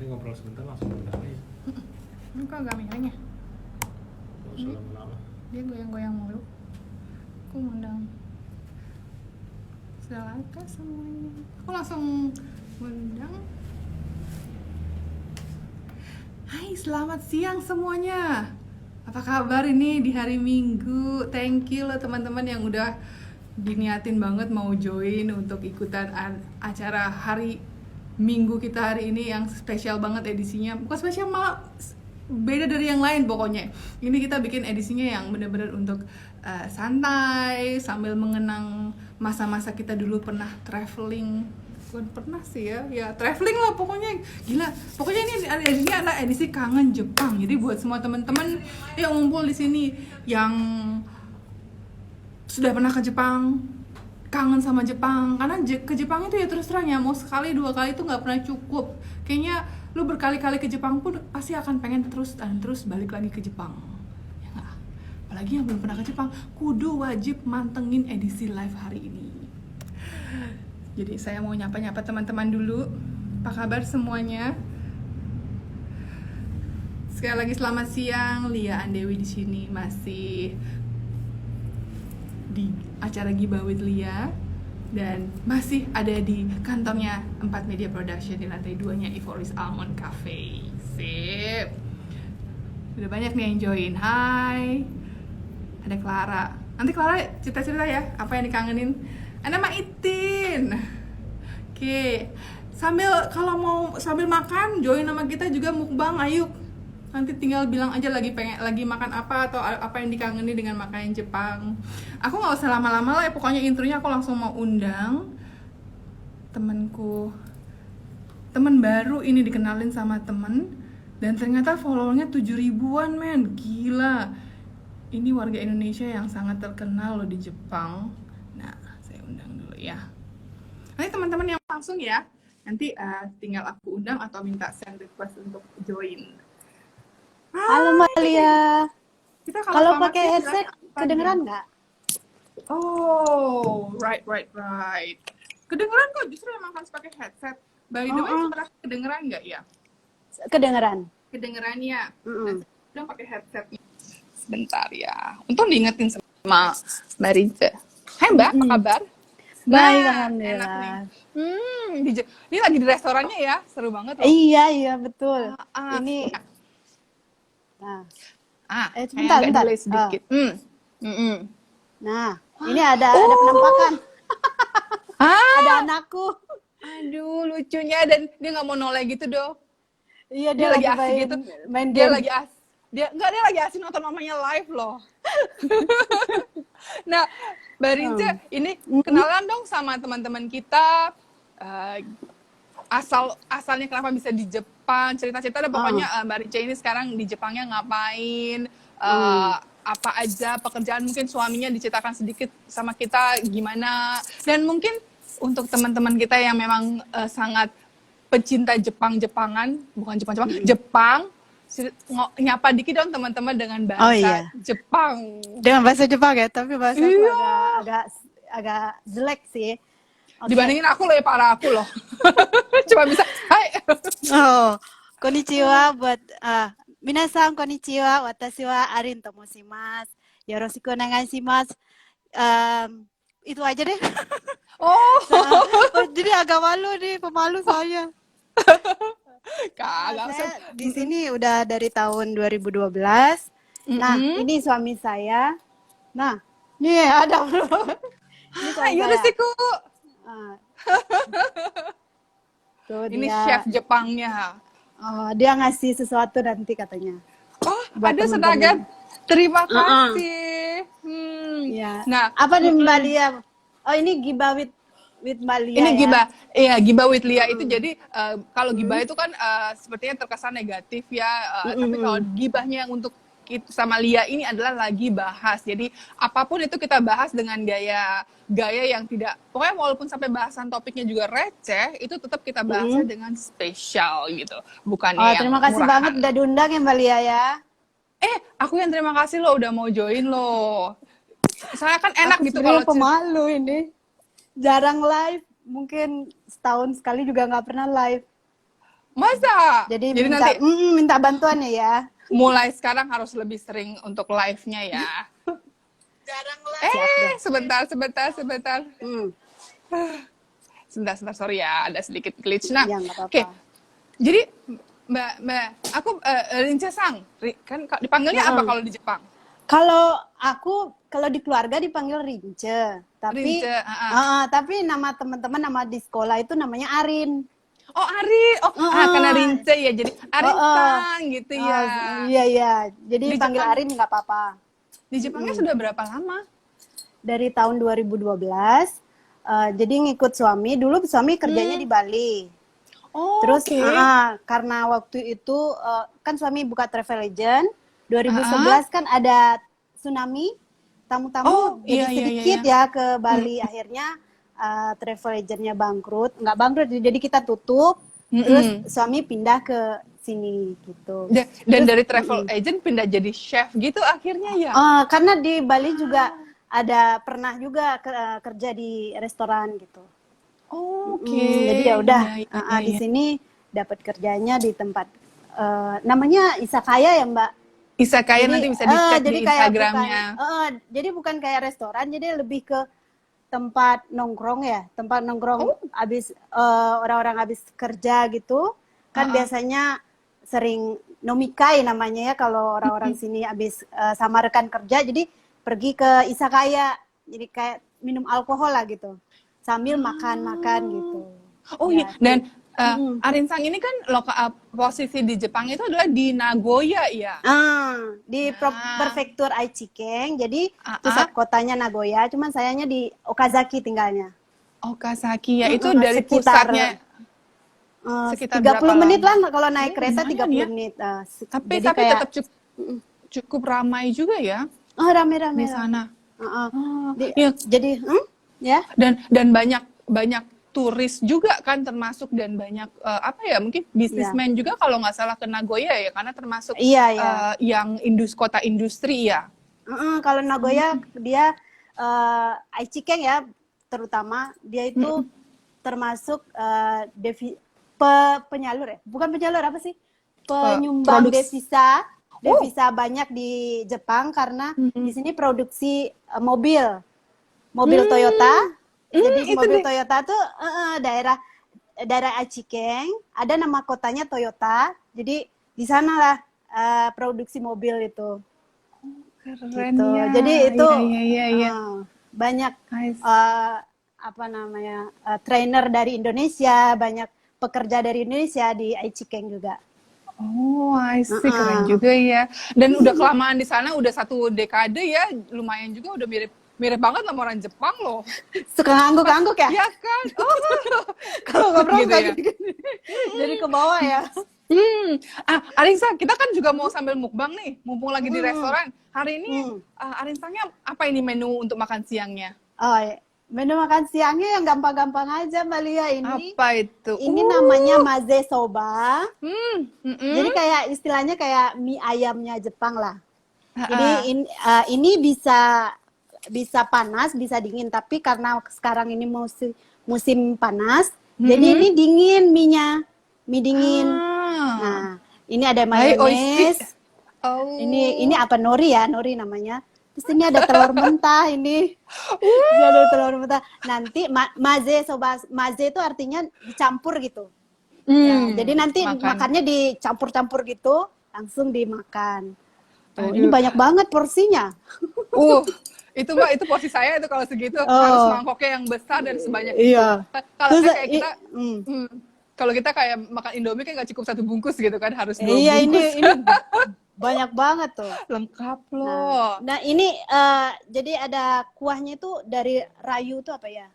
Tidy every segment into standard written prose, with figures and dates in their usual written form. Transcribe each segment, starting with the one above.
Nanti ngobrol sebentar langsung undang aja. Ini kok agak miring ya? Gak usah lama-lama. Dia goyang-goyang mulu. Aku ngundang silakan semuanya. Aku langsung ngundang. Hai, selamat siang semuanya. Apa kabar ini di hari Minggu? Thank you loh teman-teman yang udah diniatin banget mau join untuk ikutan acara hari Minggu kita hari ini yang spesial banget edisinya. Bukan spesial, malah beda dari yang lain pokoknya. Ini kita bikin edisinya yang bener-bener untuk santai sambil mengenang masa-masa kita dulu pernah traveling. Bukan pernah sih ya traveling lah pokoknya. Gila, pokoknya ini edisinya adalah edisi kangen Jepang. Jadi buat semua teman-teman yang ngumpul di sini yang sudah pernah ke Jepang, kangen sama Jepang, karena ke Jepang itu ya terus terang ya, mau sekali dua kali itu nggak pernah cukup. Kayaknya lu berkali-kali ke Jepang pun pasti akan pengen terus dan terus balik lagi ke Jepang, ya nggak? Apalagi yang belum pernah ke Jepang, kudu wajib mantengin edisi live hari ini. Jadi saya mau nyapa-nyapa teman-teman dulu. Apa kabar semuanya? Sekali lagi selamat siang, Lia Andewi di sini masih di acara Gibah with Lia dan masih ada di kantornya 4 Media Production di lantai 2-nya Ivoris Almond Cafe. Sip. Udah banyak nih yang join. Hai. Ada Clara. Nanti Clara cerita-cerita ya apa yang dikangenin. Ada Mak Itin. Oke. Kalau mau sambil makan join sama kita juga mukbang, ayo. Nanti tinggal bilang aja lagi makan apa atau apa yang dikangeni dengan makanan Jepang. Aku nggak usah lama-lama lah ya, pokoknya intronya aku langsung mau undang temenku, temen baru ini dikenalin sama temen dan ternyata followernya 7 ribuan men, gila. Ini warga Indonesia yang sangat terkenal loh di Jepang. Nah, saya undang dulu ya. Nanti teman-teman yang langsung ya, nanti tinggal aku undang atau minta send request untuk join. Halo Mbak Lia. Kita kalau pakai headset kedengeran nggak? Oh, right. Kedengeran kok, justru emang harus pakai headset. By the way, setelah kedengeran nggak ya? Kedengeran. Kedengeran ya. Udah pakai headset. Sebentar ya. Untung diingetin sama Mbak Rince. Hai Mbak, apa kabar? Baik, Enak alhamdulillah. nih. Ini lagi di restorannya ya, seru banget loh. Iya betul. Ini. Nah, bentar. Delay sedikit. Nah, ini ada penampakan. Ada anakku. Aduh, lucunya, dan dia nggak mau noleh gitu dong. Iya, dia lagi asik gitu. Main dia game. Dia lagi asik nonton mamanya live loh. Nah, Mbak Rince, ini kenalan dong sama teman-teman kita. Asalnya kenapa bisa di Jepang, cerita-cerita ada pokoknya. Mbak Rince ini sekarang di Jepangnya ngapain, apa aja pekerjaan, mungkin suaminya diceritakan sedikit sama kita gimana, dan mungkin untuk teman-teman kita yang memang sangat pecinta Jepang, nyapa dikit dong teman-teman dengan bahasa Jepang. Dengan bahasa Jepang ya, tapi bahasaku agak jelek sih. Dibandingin aku loh ya, parah aku loh. Cuma bisa hai. Konnichiwa buat minasan konnichiwa, watashi wa Arin to moshimasu. Yoroshiku onegaishimasu. Itu aja deh. Jadi agak malu nih, pemalu saya. Saya di sini udah dari tahun 2012. Nah, ini suami saya. Nah, nih ada belum? Yoroshiku. Tuh, ini chef Jepangnya. Dia ngasih sesuatu nanti katanya. Ada seragam. Terima kasih. Ya. Nah, apa nih Mbak Lia? Ini Gibah with Mbak Lia. Ini Gibah. Iya, Gibah with Lia itu jadi kalau Gibah itu kan sepertinya terkesan negatif ya. Tapi kalau gibahnya yang untuk sama Lia ini adalah lagi bahas. Jadi apapun itu kita bahas dengan gaya yang tidak, pokoknya walaupun sampai bahasan topiknya juga receh, itu tetap kita bahasnya dengan spesial gitu. Bukannya yang terima kasih murahan. banget udah diundang ya Mbak Lia ya. Aku yang terima kasih lo udah mau join lo. Saya kan enak aku gitu kalau pemalu ini. Jarang live, mungkin setahun sekali juga nggak pernah live. Masa? Jadi Jadi minta, nanti minta bantuannya ya. mulai sekarang harus lebih sering untuk live-nya ya. Jarang lah. Siap deh. Sebentar. Sebentar, sorry ya, ada sedikit glitch. Nah, Ya nggak oke. apa-apa. Jadi Mbak, aku Rince-san, kan dipanggilnya apa kalau di Jepang? Kalau di keluarga dipanggil Rince, tapi Rince, tapi nama teman-teman nama di sekolah itu namanya Arin. Oh, Ari. Oh, karena Rince ya, jadi Arin-san gitu ya. Iya. Jadi Di panggil Jepang- Arin nggak apa-apa. Di Jepangnya sudah berapa lama? Dari tahun 2012. Jadi ngikut suami. Dulu suami kerjanya di Bali. Oh, Terus oke. karena waktu itu kan suami buka travel agent. 2011 kan ada tsunami, tamu-tamu jadi sedikit ya ke Bali. Akhirnya travel agentnya bangkrut, nggak bangkrut, jadi kita tutup. Terus suami pindah ke sini gitu. Dan Terus, dari travel agent pindah jadi chef gitu akhirnya ya? Karena di Bali juga pernah juga kerja di restoran gitu. Oke. Jadi ya udah di Iya. sini dapat kerjanya di tempat namanya Isakaya ya Mbak. Isekaya nanti bisa dicek jadi di kayak Instagramnya. jadi bukan kayak restoran, jadi lebih ke tempat nongkrong ya, tempat nongkrong abis orang-orang habis kerja gitu kan biasanya sering nomikai namanya ya kalau orang-orang sini habis sama rekan kerja, jadi pergi ke Isakaya, jadi kayak minum alkohol lah gitu sambil makan-makan gitu. Oh iya, dan Arin-san ini kan posisi di Jepang itu adalah di Nagoya ya? Di prefektur Aichiken, jadi pusat kotanya Nagoya, cuman sayangnya di Okazaki tinggalnya. Okazaki ya, itu dari sekitar, pusatnya sekitar 30 menit lah kalau naik kereta 30 ya? menit. Tapi kayak, tetap cukup ramai juga ya? Rame-rame di sana. Ya. Jadi ya. Dan banyak turis juga kan termasuk, dan banyak mungkin bisnismen juga kalau nggak salah ke Nagoya ya, karena termasuk yang kota industri ya. Kalau Nagoya dia Aichiken ya terutama dia itu termasuk penyalur ya, bukan penyalur apa sih, penyumbang devisa banyak di Jepang karena di sini produksi mobil Toyota. Jadi mobil Toyota tuh daerah Aichiken, ada nama kotanya Toyota. Jadi di sana lah produksi mobil itu. Keren gitu. Ya. Jadi itu banyak trainer dari Indonesia, banyak pekerja dari Indonesia di Aichiken juga. Oh, I see, keren juga ya. Dan udah kelamaan di sana, udah 1 dekade ya, lumayan juga, udah mirip banget sama orang Jepang loh. Suka ngangguk-ngangguk ya? Iya kan? Kalau ngobrol gitu ya. Jadi ke bawah ya. Arinsa, kita kan juga mau sambil mukbang nih, mumpung lagi di restoran. Hari ini Arinsanya apa ini menu untuk makan siangnya? Menu makan siangnya yang gampang-gampang aja Mbak Lia ini. Apa itu? Ini namanya maze soba. Jadi kayak istilahnya kayak mie ayamnya Jepang lah. Jadi ini bisa panas, bisa dingin. Tapi karena sekarang ini musim panas, jadi ini dingin mie-nya. Mie dingin. Nah, ini ada mayones. Ini apa, nori ya? Nori namanya. Terus ini ada telur mentah ini. Ada telur mentah. Nanti maze itu artinya dicampur gitu. Ya, jadi nanti makannya dicampur-campur gitu, langsung dimakan. Ini banyak banget porsinya. Itu porsi saya itu kalau segitu harus mangkoknya yang besar dan sebanyak itu. Kalau kayak kita kalau kita kayak makan Indomie kan nggak cukup 1 bungkus gitu kan, harus 2 bungkus. Ini banyak banget tuh. Lengkap loh. Nah ini jadi ada kuahnya itu dari rayu tuh apa ya?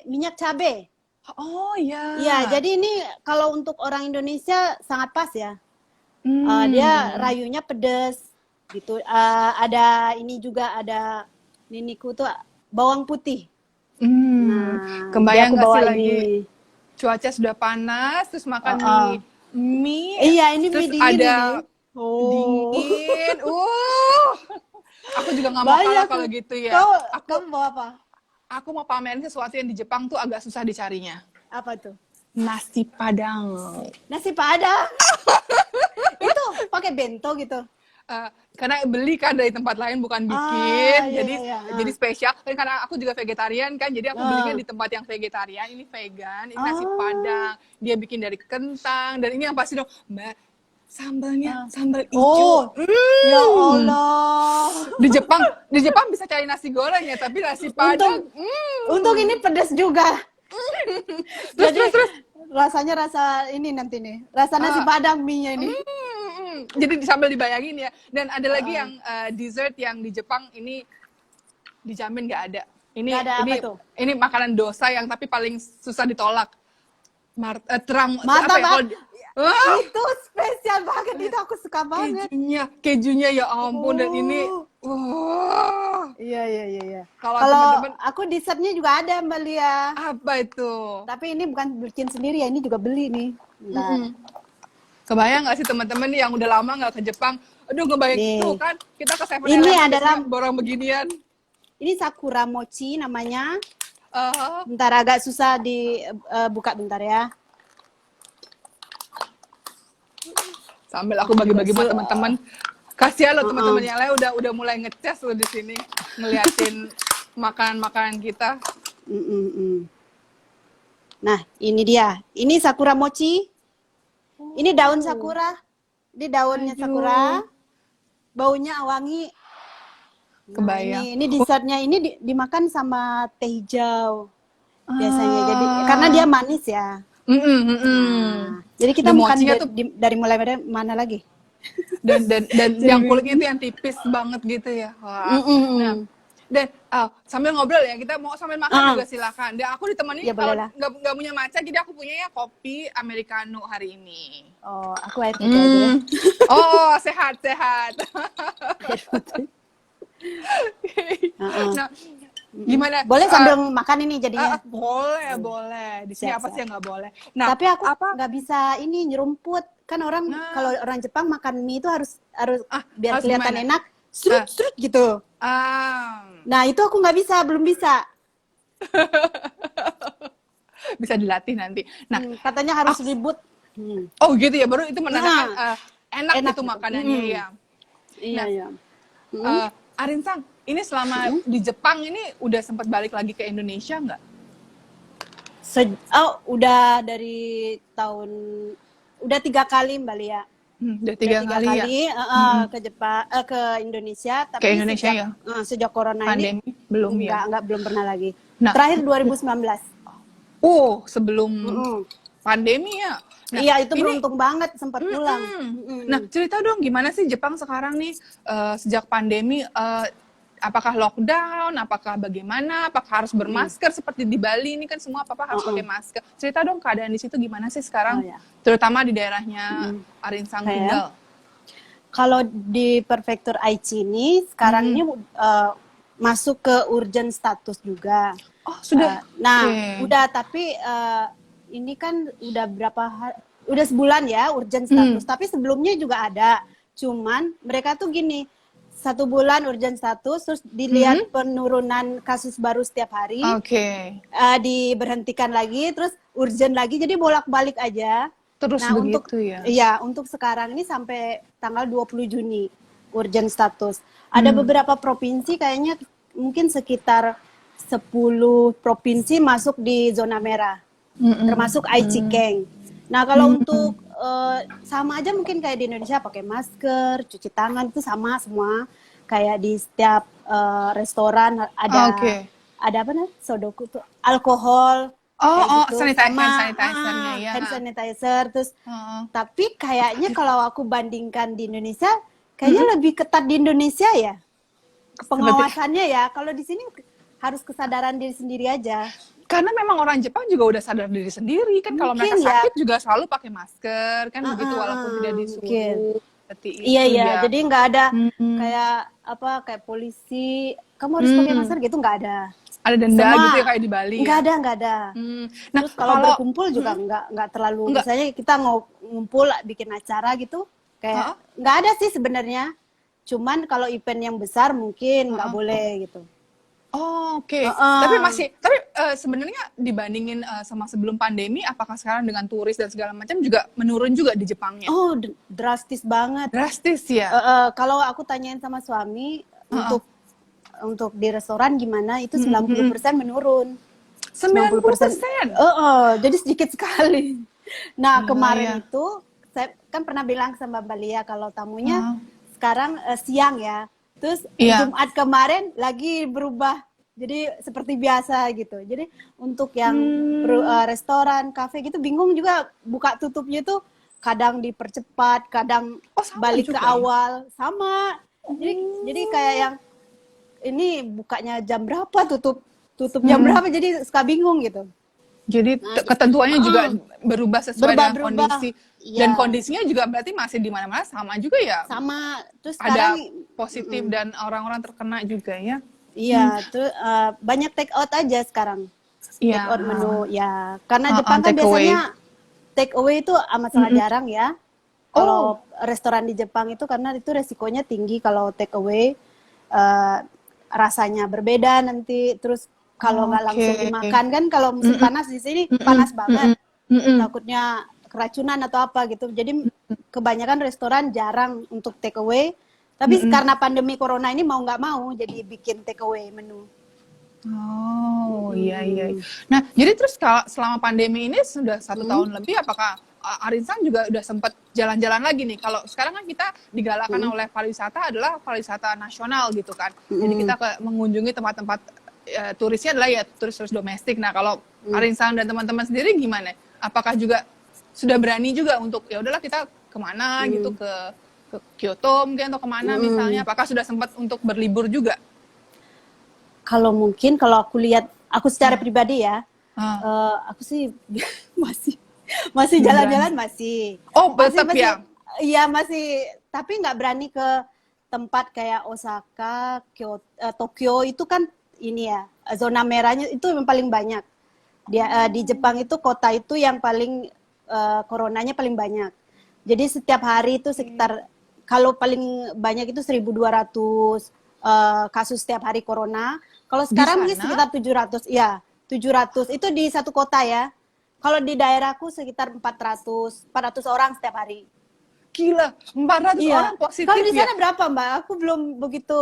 Minyak cabe. Oh ya. Iya, jadi ini kalau untuk orang Indonesia sangat pas ya. Dia rayunya pedas gitu. Ada ini juga ada niniku tuh bawang putih. Kebayang nggak sih lagi ini. Cuaca sudah panas, terus makan mie. Iya, ini terus mie dingin ada dingin. Aku juga nggak mau kalah kalau gitu ya. Kamu mau apa? Aku mau pamerin sesuatu yang di Jepang tuh agak susah dicarinya. Apa tuh? nasi Padang. Nasi Padang. Itu pakai bento gitu. Karena beli kan dari tempat lain bukan bikin, jadi spesial. Dan karena aku juga vegetarian kan, jadi aku belinya di tempat yang vegetarian. Ini vegan, ini nasi Padang. Dia bikin dari kentang, dan ini yang pasti dong, Mbak, sambalnya sambal hijau. Ya Allah. Di Jepang bisa cari nasi goreng ya, tapi nasi Padang. Untung ini pedas juga. Terus. Rasanya rasa ini nanti nih, rasa nasi Padang mie-nya ini. Jadi sambil dibayangin ya. Dan ada lagi yang dessert yang di Jepang ini dijamin nggak ada. Ini apa tuh? Ini makanan dosa yang tapi paling susah ditolak. Terang Mantap, apa ya? Itu spesial banget, itu aku suka banget. Kejunya ya ampun, dan ini Iya. Kalau teman-teman, aku dessertnya juga ada Mbak Lia. Apa itu? Tapi ini bukan bikin sendiri ya, ini juga beli nih. Kebayang nggak sih teman-teman nih yang udah lama nggak ke Jepang? Aduh, ngebayang tuh kan kita ke 7-Eleven ini adalah borong beginian. Ini sakura mochi namanya. Bentar, agak susah dibuka bentar ya. Sambil aku bagi-bagi buat teman-teman. Kasihan loh teman-teman yang lain udah mulai ngecas loh di sini ngeliatin makanan-makanan kita. Nah, ini dia. Ini sakura mochi. Ini daun sakura. Ini daunnya sakura. Baunya wangi. Kebayang. Ini dessertnya ini dimakan sama teh hijau biasanya. Jadi karena dia manis ya. Nah, jadi kita makan dari mulai mana lagi? Dan yang kulitnya itu yang tipis banget gitu ya. Wah. Nah, dan sambil ngobrol ya, kita mau sambil makan juga silakan. Dan aku ditemani ya, kalau nggak punya matcha, jadi aku punya ya kopi americano hari ini. Oh, aku air putih aja. Oh, sehat. Nah, gimana? Boleh sambil makan ini jadinya? Boleh. Di sini apa sih yang nggak boleh? Nah, tapi aku nggak bisa ini nyerumput. Kan kalau orang Jepang makan mie itu harus biar kelihatan enak, serut gitu. Nah, itu aku nggak bisa, belum bisa. Bisa dilatih nanti. Nah, katanya harus ribut. Oh gitu ya, baru itu menandakan enak itu makanannya ya. Iya. Arinsang, ini selama di Jepang ini udah sempat balik lagi ke Indonesia nggak? Udah dari tahun, udah 3 kali Mbak Lia. Udah 3 kali ya? Ke Jepang, ke Indonesia. Tapi ke Indonesia ya? Sejak corona pandemi ini belum ya? Belum pernah lagi. Nah, terakhir 2019. Sebelum pandemi ya? Nah, iya, itu beruntung banget sempat pulang. Nah, cerita dong gimana sih Jepang sekarang nih sejak pandemi, apakah lockdown, apakah bagaimana, apakah harus bermasker seperti di Bali ini kan semua apa-apa harus pakai masker. Cerita dong keadaan di situ gimana sih sekarang, terutama di daerahnya Arinsang tinggal. Kalau di Prefektur Aichi ini sekarang ini masuk ke urgent status juga. Oh, sudah. Udah, tapi ini kan udah udah sebulan ya urgent status, tapi sebelumnya juga ada. Cuman mereka tuh gini, 1 bulan urgent status, terus dilihat penurunan kasus baru setiap hari, diberhentikan lagi, terus urgent lagi, jadi bolak-balik aja. Terus begitu ya? Iya, untuk sekarang ini sampai tanggal 20 Juni urgent status. Ada beberapa provinsi kayaknya mungkin sekitar 10 provinsi masuk di zona merah. Termasuk Aichi Ken. Nah, kalau untuk sama aja mungkin kayak di Indonesia, pakai masker, cuci tangan itu sama semua. Kayak di setiap restoran ada apa nih? Sodoku tuh alkohol. Gitu. Sanitizer-nya ya. Hand sanitizer terus. Tapi kayaknya kalau aku bandingkan di Indonesia, kayaknya lebih ketat di Indonesia ya. Pengawasannya ya. Kalau di sini harus kesadaran diri sendiri aja. Karena memang orang Jepang juga udah sadar diri sendiri kan, kalau mereka sakit juga selalu pakai masker kan begitu, walaupun tidak disuruh. Iya, jadi nggak ada kayak polisi kamu harus pakai masker gitu, nggak ada. Ada denda gitu ya kayak di Bali. Nggak ada. Nah, terus kalau berkumpul juga nggak terlalu. Misalnya kita ngumpul bikin acara gitu, kayak nggak ada sih sebenarnya. Cuman kalau event yang besar mungkin nggak boleh gitu. Oh, oke. Heeh. Tapi sebenarnya dibandingin sama sebelum pandemi, apakah sekarang dengan turis dan segala macam juga menurun juga di Jepangnya? Oh, drastis banget. Drastis ya? Kalau aku tanyain sama suami Heeh. untuk di restoran gimana, itu Mm, mm, mm. 90% menurun. 90%. 90%. Jadi sedikit sekali. Nah, Gila kemarin ya. itu saya kan pernah bilang sama Mbak Lia kalau tamunya Heeh. sekarang siang ya. Terus Iya. Jumat kemarin lagi berubah jadi seperti biasa gitu. Jadi untuk yang restoran, kafe gitu bingung juga buka tutupnya itu kadang dipercepat, kadang Oh, sama balik ke juga ya? awal, sama. Jadi kayak yang ini bukanya jam berapa, tutup jam berapa, jadi suka bingung gitu. Jadi Nah, ketentuannya juga berubah sesuai dengan berubah-berubah. kondisi. Iya. Dan kondisinya juga berarti masih di mana-mana sama juga ya? Sama. Terus Ada sekarang positif dan orang-orang terkena juga ya? iya, terus banyak take out aja sekarang. Take Iya. out menu ya. Karena Heeh, Jepang kan take away. biasanya take away itu amat sangat jarang ya. Kalau restoran di Jepang itu karena itu resikonya tinggi kalau take away, rasanya berbeda nanti. Terus kalau nggak langsung dimakan kan, kalau musim panas di sini panas banget. Takutnya keracunan atau apa gitu. Jadi kebanyakan restoran jarang untuk take away. Tapi karena pandemi corona ini mau nggak mau jadi bikin take away menu. Oh, iya. Nah, jadi terus kalau selama pandemi ini sudah 1 tahun lebih, apakah Arinsan juga udah sempat jalan-jalan lagi nih? Kalau sekarang kan kita digalakkan oleh pariwisata adalah pariwisata nasional gitu kan. Jadi kita mengunjungi tempat-tempat turisnya adalah ya turis-turis domestik. Nah, kalau Arinsan dan teman-teman sendiri gimana? Apakah juga sudah berani juga untuk ya udahlah kita kemana gitu ke Kyoto mungkin atau kemana misalnya? Apakah sudah sempat untuk berlibur juga? Kalau mungkin kalau aku lihat aku secara pribadi ya, aku sih masih jalan-jalan masih. Oh, tetap ya? Iya masih, tapi nggak berani ke tempat kayak Osaka, Kyoto, Tokyo itu kan ini ya zona merahnya itu yang paling banyak. Di Jepang itu kota itu yang paling coronanya paling banyak. Jadi setiap hari itu sekitar kalau paling banyak itu 1.200 kasus setiap hari corona. Kalau sekarang mungkin sekitar 700. Iya, 700 itu di satu kota ya. Kalau di daerahku sekitar 400 orang setiap hari. Gila, 400 orang positif. Kalau di sana ya? berapa, Mbak? Aku belum begitu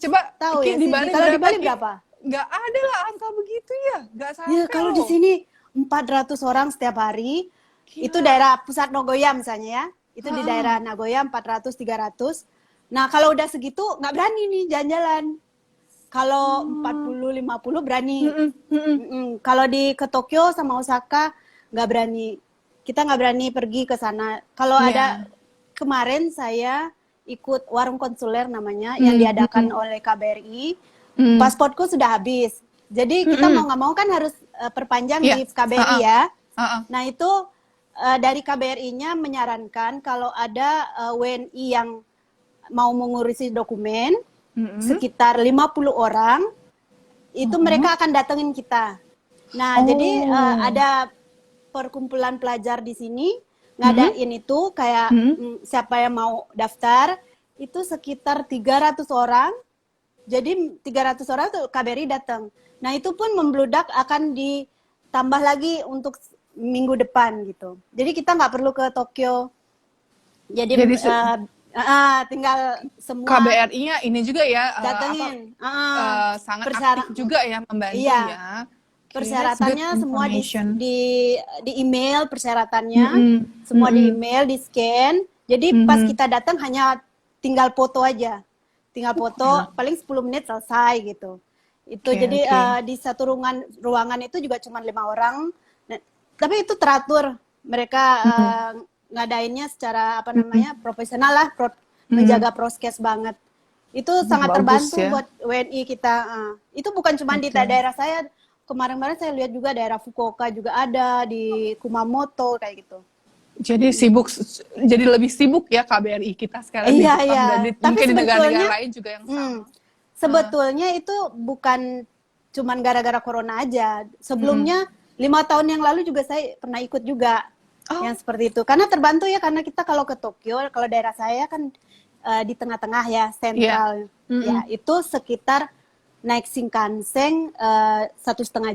coba tahu ya. di Bali Kalau di Bali berapa? Nggak ada lah angka begitu ya, nggak sampai. Ya, kalau di sini 400 orang setiap hari. Gila. Itu daerah pusat Nagoya misalnya ya. Itu di daerah Nagoya 400 300. Nah, kalau udah segitu nggak berani nih jalan-jalan. Kalau 40 50 berani. Kalau ke Tokyo sama Osaka nggak berani. Kita nggak berani pergi ke sana. Kalau ada kemarin saya ikut warung konsuler namanya yang diadakan oleh KBRI. Pasportku sudah habis. Jadi kita mau nggak mau kan harus perpanjang di KBRI ya. Nah itu dari KBRI-nya menyarankan kalau ada WNI yang mau mengurusi dokumen sekitar 50 orang itu mereka akan datengin kita. Nah jadi ada perkumpulan pelajar di sini ngadain itu kayak siapa yang mau daftar itu sekitar 300 orang. Jadi 300 orang tuh KBRI datang. Nah itu pun membludak akan ditambah lagi untuk minggu depan gitu. Jadi kita nggak perlu ke Tokyo. Jadi tinggal semua KBRI-nya ini juga ya datengin. sangat aktif juga ya membantu ya. Persyaratannya semua di email persyaratannya, semua di email, di scan. Jadi pas kita datang hanya tinggal foto aja. Tinggal foto, paling 10 menit selesai gitu. Itu jadi di satu ruangan itu juga cuma 5 orang. Nah, tapi itu teratur. Mereka ngadainnya secara apa namanya profesional lah, menjaga proskes banget. Itu sangat terbantu ya buat WNI kita. Itu bukan cuma di daerah saya. Kemarin-kemarin saya lihat juga daerah Fukuoka juga ada, di Kumamoto kayak gitu. Jadi jadi lebih sibuk ya KBRI kita sekarang di Jepang dan mungkin di negara-negara lain juga yang sama. Sebetulnya itu bukan cuman gara-gara corona aja. Sebelumnya 5 tahun yang lalu juga saya pernah ikut juga yang seperti itu. Karena terbantu ya, karena kita kalau ke Tokyo, kalau daerah saya kan di tengah-tengah ya, sentral. Ya, itu sekitar naik Shinkansen 1,5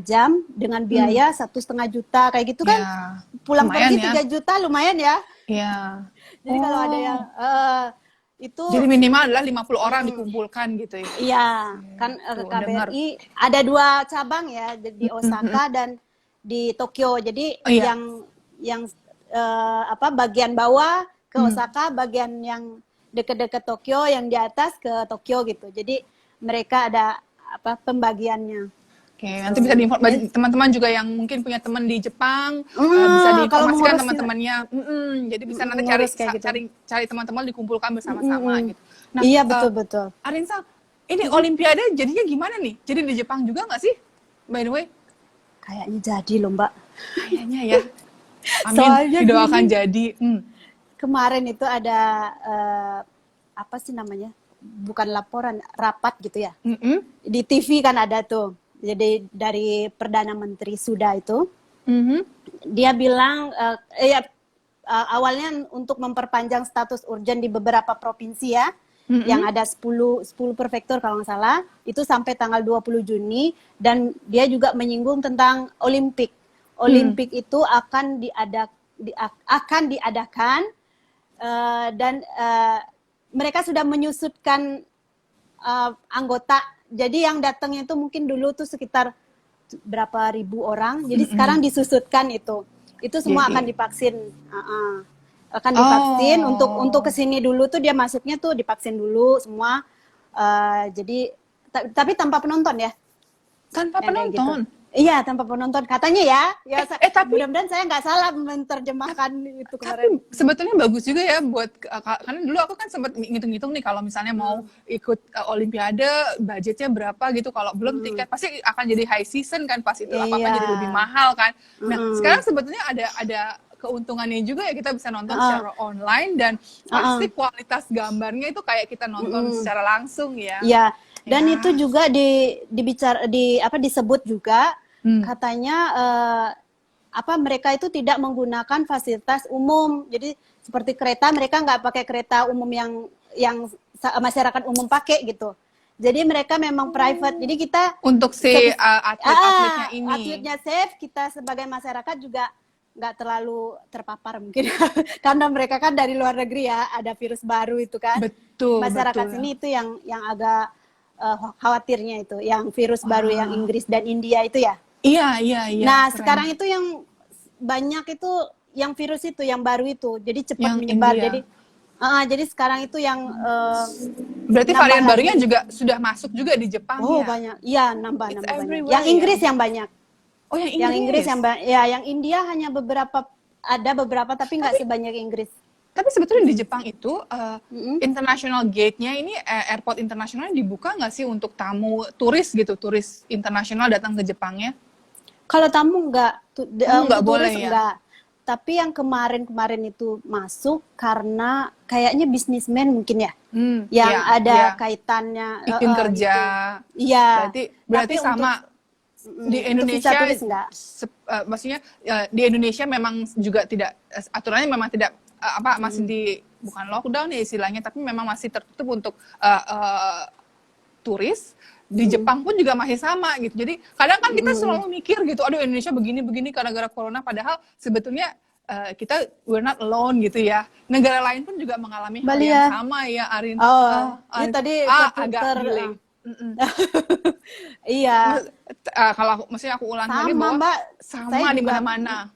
jam dengan biaya 1,5 juta kayak gitu kan, Ya, pulang lumayan pergi ya. 3 juta lumayan ya. Iya. Jadi kalau ada yang itu Jadi minimal adalah 50 orang dikumpulkan gitu ya. iya kan, Tuh, KBRI ada 2 cabang ya, di Osaka dan di Tokyo. Jadi Oh, iya. yang bagian bawah ke Osaka, bagian yang deket-deket Tokyo, yang di atas ke Tokyo gitu. Jadi mereka ada pembagiannya. Oke, nanti bisa bagi teman-teman juga yang mungkin punya teman di Jepang, bisa Kalau diinformasikan mengurus teman-temannya. Jadi bisa nanti mengurus kayak gitu. cari teman-teman dikumpulkan bersama-sama gitu. Nah, Iya betul. Arinsa, ini Olimpiade jadinya gimana nih? Jadi di Jepang juga nggak sih? By the way, Kayaknya jadi loh Mbak. kayaknya ya. Amin, Soalnya didoakan gini. jadi. Kemarin itu ada apa sih namanya? Bukan laporan, rapat gitu ya. Di TV kan ada tuh. Jadi dari Perdana Menteri Suda itu, dia bilang awalnya untuk memperpanjang status urgen di beberapa provinsi ya, yang ada 10 prefektur kalau nggak salah, itu sampai tanggal 20 Juni, dan dia juga menyinggung tentang Olimpik. Olimpik itu akan diadakan dan mereka sudah menyusutkan anggota. Jadi yang datangnya itu mungkin dulu tuh sekitar berapa ribu orang. Jadi sekarang disusutkan itu. Itu semua akan divaksin. Akan divaksin untuk kesini dulu tuh dia masuknya tuh divaksin dulu semua. Jadi tapi tanpa penonton ya. Tanpa Yang kayak penonton. gitu. Iya, tanpa penonton katanya ya. Tapi mudah-mudahan saya nggak salah menerjemahkan itu Tapi kemarin. sebetulnya bagus juga ya buat karena dulu aku kan sempat ngitung-ngitung nih kalau misalnya mau ikut Olimpiade budgetnya berapa gitu, kalau belum tiket pasti akan jadi high season kan, pas itu apa-apa jadi lebih mahal kan. Nah, sekarang sebetulnya ada keuntungannya juga ya, kita bisa nonton secara online dan pasti kualitas gambarnya itu kayak kita nonton secara langsung ya. Iya. Dan itu juga disebut juga katanya mereka itu tidak menggunakan fasilitas umum. Jadi seperti kereta, mereka nggak pakai kereta umum yang masyarakat umum pakai gitu. Jadi mereka memang private. Jadi kita untuk si atletnya ini, atletnya safe, kita sebagai masyarakat juga nggak terlalu terpapar mungkin karena mereka kan dari luar negeri ya, ada virus baru itu kan. Betul. Masyarakat sini itu yang agak khawatirnya itu, yang virus baru yang Inggris dan India itu ya. Iya. Nah, keren. sekarang itu yang banyak itu yang virus itu yang baru itu, jadi cepat Yang menyebar. India. Jadi sekarang itu yang berarti varian barunya juga sudah masuk juga di Jepang ya? Banyak. Iya, nambah banyak. Yang ya? Inggris yang banyak. Oh, yang Inggris. Yang Inggris yang India hanya beberapa tapi nggak sebanyak Inggris. Tapi sebetulnya di Jepang itu international gate-nya ini airport internasionalnya dibuka nggak sih untuk tamu turis gitu, turis internasional datang ke Jepangnya? Kalau tamu nggak boleh turis ya? Nggak. Tapi yang kemarin itu masuk karena kayaknya bisnismen mungkin ya, yang ada kaitannya bikin kerja. Iya. Berarti sama di Indonesia. Maksudnya di Indonesia memang juga tidak, aturannya memang tidak masih bukan lockdown ya istilahnya, tapi memang masih tertutup untuk turis. Di Jepang pun juga masih sama gitu. Jadi kadang kan kita selalu mikir gitu, aduh Indonesia begini gara-gara corona, padahal sebetulnya kita we're not alone gitu ya. Negara lain pun juga mengalami hal yang sama ya, Arin. Ini tadi agak delay. Iya. Kalau maksudnya aku ulang lagi bahwa Mbak, sama di mana-mana.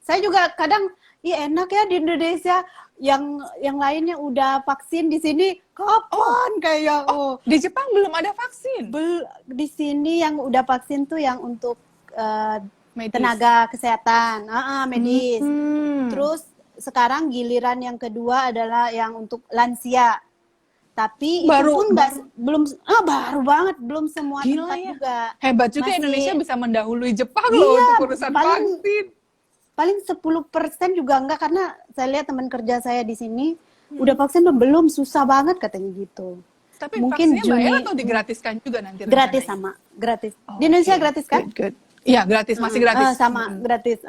Saya juga kadang enak ya di Indonesia, yang lainnya udah vaksin, di sini kapan kayak di Jepang belum ada vaksin. Di sini yang udah vaksin tuh yang untuk tenaga kesehatan, medis. Terus sekarang giliran yang kedua adalah yang untuk lansia. Tapi baru, itu pun baru banget, belum semua tempat ya. juga. Hebat juga Indonesia bisa mendahului Jepang loh untuk urusan vaksin. Paling 10% juga enggak, karena saya lihat teman kerja saya di sini udah vaksin belum, susah banget katanya gitu. Tapi mungkin vaksinnya bayar atau digratiskan juga nanti? Gratis gratis. Di Indonesia gratis kan? Iya, gratis, masih gratis. Sama gratis.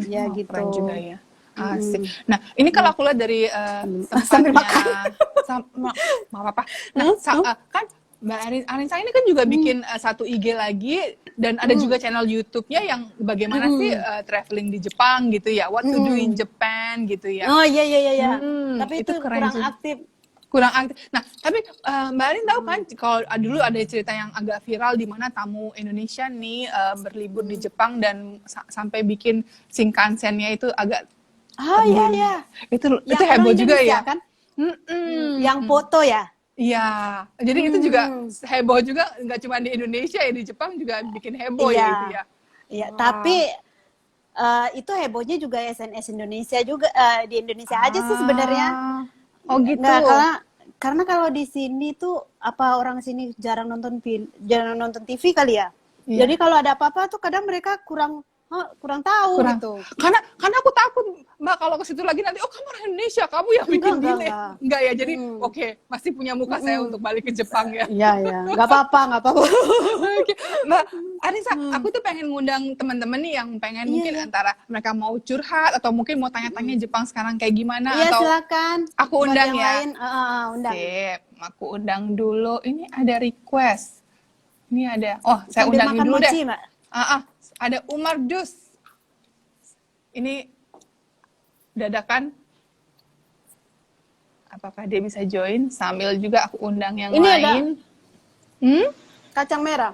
Ya gitu. Keren juga ya. Asik. Nah, ini kalau aku lihat dari tempatnya, nggak apa-apa. Nah, kan Mbak Arinsa ini kan juga bikin satu IG lagi dan ada juga channel YouTube-nya yang bagaimana sih traveling di Jepang gitu ya, what to do in Japan gitu ya. Oh iya iya iya. Iya. Tapi itu itu keren kurang juga. aktif. Kurang aktif. Nah, tapi Mbak Arin tahu kan kalau dulu ada cerita yang agak viral di mana tamu Indonesia nih berlibur di Jepang dan sampai bikin Shinkansen-nya itu agak Oh iya iya. itu Yang heboh orang juga Indonesia, ya. kan? Yang foto ya. Iya, jadi itu juga heboh juga, nggak cuma di Indonesia ya, di Jepang juga bikin heboh ya itu ya. Iya, tapi itu hebohnya juga SNS Indonesia juga, di Indonesia aja sih sebenarnya. Oh gitu. Nggak, karena kalau di sini tuh apa orang sini jarang nonton TV kali ya. Iya. Jadi kalau ada apa-apa tuh kadang mereka kurang tahu gitu. Karena aku takut Mbak kalau ke situ lagi nanti kamu orang Indonesia, kamu yang bikin delay. Enggak ya, jadi oke, masih punya muka saya untuk balik ke Jepang ya. Iya ya, nggak apa-apa. Oke. Mbak Arinsa, aku tuh pengen ngundang teman-teman nih yang pengen mungkin antara mereka mau curhat atau mungkin mau tanya-tanya Jepang sekarang kayak gimana Iya, atau silakan. aku undang Buat yang ya. lain, undang. Sip, aku undang dulu. Ini ada request. Ini ada. Oh, saya Sambil undangin makan dulu mochi, deh. Mbak. Ada Umar Dus. Ini dadakan. Apakah dia bisa join? Sambil juga aku undang yang Ini lain. Kacang merah.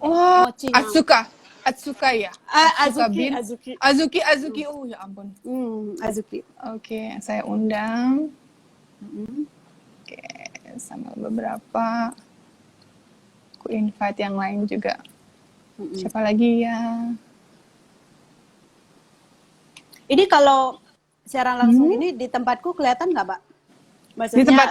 Oh, Mochinya. Atsuka ya? Azuki. Oh, ya ampun. Azuki. Oke, saya undang. Oke, sama beberapa. Aku invite yang lain juga. Siapa lagi ya? Ini kalau siaran langsung ini di tempatku kelihatan nggak, Pak? Maksudnya Di tempat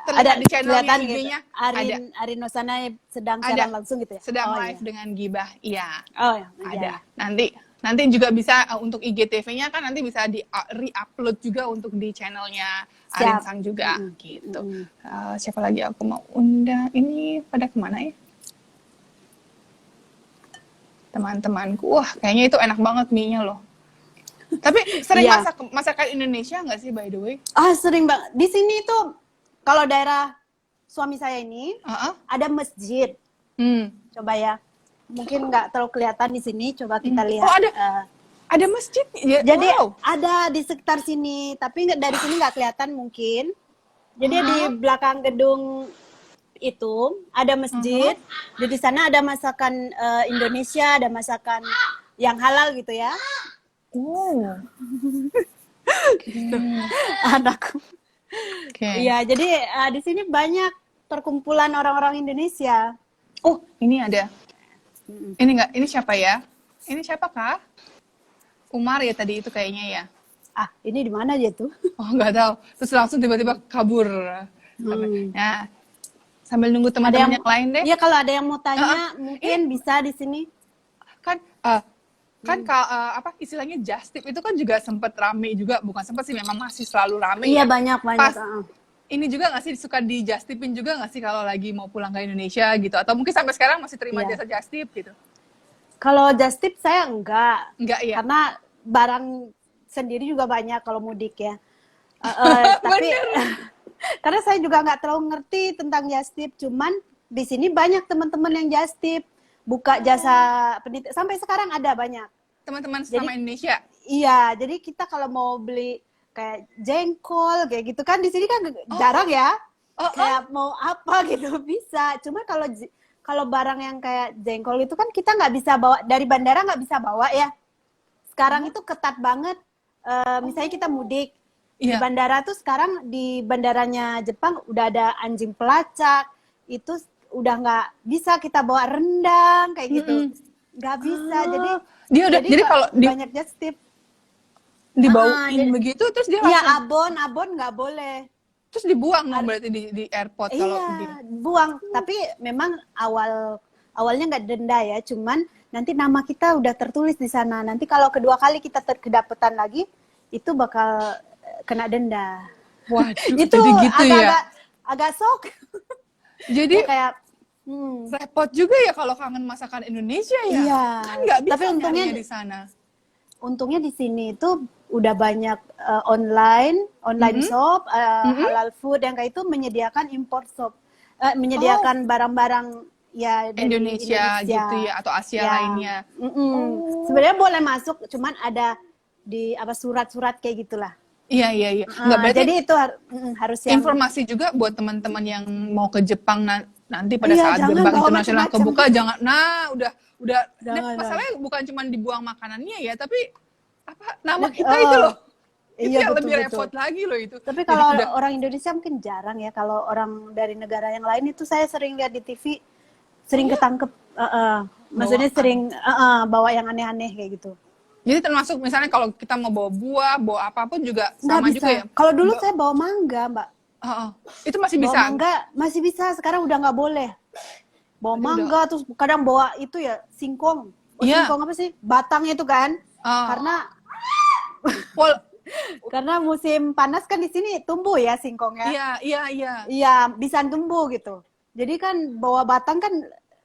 ada di channel kelihatan IG-nya. gitu. Arin Nosana sedang siaran langsung gitu ya? Sedang Oh, live dengan Gibah. Iya. Oh ya, Ada. Nanti juga bisa untuk IGTV-nya kan nanti bisa di re-upload juga untuk di channelnya Arin Sang juga gitu. Siapa lagi aku mau undang? Ini pada kemana ya? Teman-temanku. Wah, kayaknya itu enak banget mie-nya loh. Tapi sering masak masakan Indonesia nggak sih by the way? Sering banget. Di sini tuh kalau daerah suami saya ini ada masjid. Coba ya. Mungkin nggak terlalu kelihatan di sini. Coba kita lihat. Oh, ada masjid. Ya, jadi ada di sekitar sini, tapi dari sini nggak kelihatan mungkin. Jadi di belakang gedung itu ada masjid. Di sana ada masakan Indonesia, ada masakan yang halal gitu ya. Gitu. Anakku. Iya, jadi di sini banyak perkumpulan orang-orang Indonesia. Oh, ini ada. Ini siapa ya? Ini siapa kah? Umar ya tadi itu kayaknya ya. Ini di mana dia tuh? Oh, nggak tahu. Terus langsung tiba-tiba kabur. Nah, sambil nunggu teman-teman yang lain deh. Iya, kalau ada yang mau tanya mungkin bisa di sini. Istilahnya Just Tip itu kan juga sempat rame juga, bukan sempat sih, memang masih selalu rame. Iya, ya. banyak. Ini juga nggak sih suka di Just Tipin juga nggak sih kalau lagi mau pulang ke Indonesia gitu, atau mungkin sampai sekarang masih terima jasa Just Tip gitu? Kalau Just Tip saya enggak ya, karena barang sendiri juga banyak kalau mudik ya. Tapi karena saya juga nggak terlalu ngerti tentang Just Tip, cuman di sini banyak teman-teman yang Just Tip buka jasa penitip, sampai sekarang ada banyak teman-teman sama Indonesia. Iya, jadi kita kalau mau beli kayak jengkol kayak gitu kan di sini kan jarang ya. Kayak mau apa gitu bisa. Cuma kalau barang yang kayak jengkol itu kan kita nggak bisa bawa dari bandara, nggak bisa bawa ya. Sekarang itu ketat banget. Misalnya kita mudik di bandara tuh, sekarang di bandaranya Jepang udah ada anjing pelacak. Itu udah nggak bisa kita bawa rendang kayak gitu. Nggak bisa. Jadi kalau banyak Just Tip dibawain begitu terus dia langsung abon nggak boleh, terus dibuang dong berarti di airport. Kalau buang. Tapi memang awalnya nggak denda ya, cuman nanti nama kita udah tertulis di sana. Nanti kalau kedua kali kita kedapatan lagi itu bakal kena denda. Waduh, itu jadi gitu agak sok. Jadi kayak repot juga ya kalau kangen masakan Indonesia ya. Iya. Kan nggak bisa tapi untungnya di sana. Untungnya di sini itu udah banyak online shop, halal food yang kayak itu menyediakan import shop, menyediakan barang-barang ya dari Indonesia gitu ya, atau Asia Ya. lainnya. Sebenarnya boleh masuk, cuman ada di apa surat-surat kayak gitulah. Iya. Nggak, berarti Jadi itu harus yang informasi juga buat teman-teman yang mau ke Jepang nanti pada Iya, saat jangan gerbang bawa internasional macam-macam. kebuka, jangan. Nah, udah. Jangan, Nah, masalahnya bukan cuma dibuang makanannya ya, tapi apa nama kita Oh, itu loh. Itu iya, yang betul, lebih betul. repot lagi loh itu. Tapi Jadi kalau udah, orang Indonesia mungkin jarang ya. Kalau orang dari negara yang lain itu saya sering lihat di TV, sering ketangkep. Maksudnya Bawaan. sering bawa yang aneh-aneh kayak gitu. jadi termasuk misalnya kalau kita mau bawa buah, bawa apapun juga Nggak sama bisa. juga ya. Kalau dulu saya bawa mangga, Mbak. Itu masih Bawa bisa. mangga masih bisa. Sekarang udah nggak boleh. Bawa Berarti mangga, terus kadang bawa itu ya singkong. Iya. Singkong apa sih? Batangnya itu kan. Ah. Karena musim panas kan di sini tumbuh ya singkongnya. Iya. Iya, bisa tumbuh gitu. Jadi kan bawa batang kan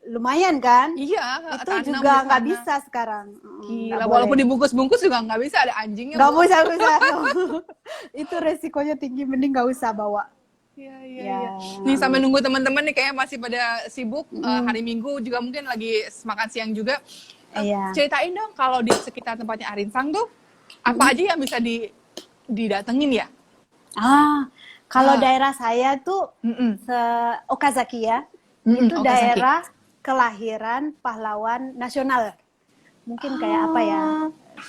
lumayan kan? Iya, Itu tanam juga di nggak sana. bisa sekarang. Gila, Nggak walaupun boleh. dibungkus-bungkus juga nggak bisa, ada anjingnya. Nggak bisa. Itu resikonya tinggi, mending nggak usah bawa. Iya. Ya. Nih sampai nunggu teman-teman nih kayaknya masih pada sibuk. Hari Minggu juga mungkin lagi makan siang juga. Iya. Ceritain dong kalau di sekitar tempatnya Arinsang tuh apa aja yang bisa didatengin ya? Kalau daerah saya tuh Okazaki ya. Itu Okazaki. daerah kelahiran pahlawan nasional. Mungkin kayak apa ya?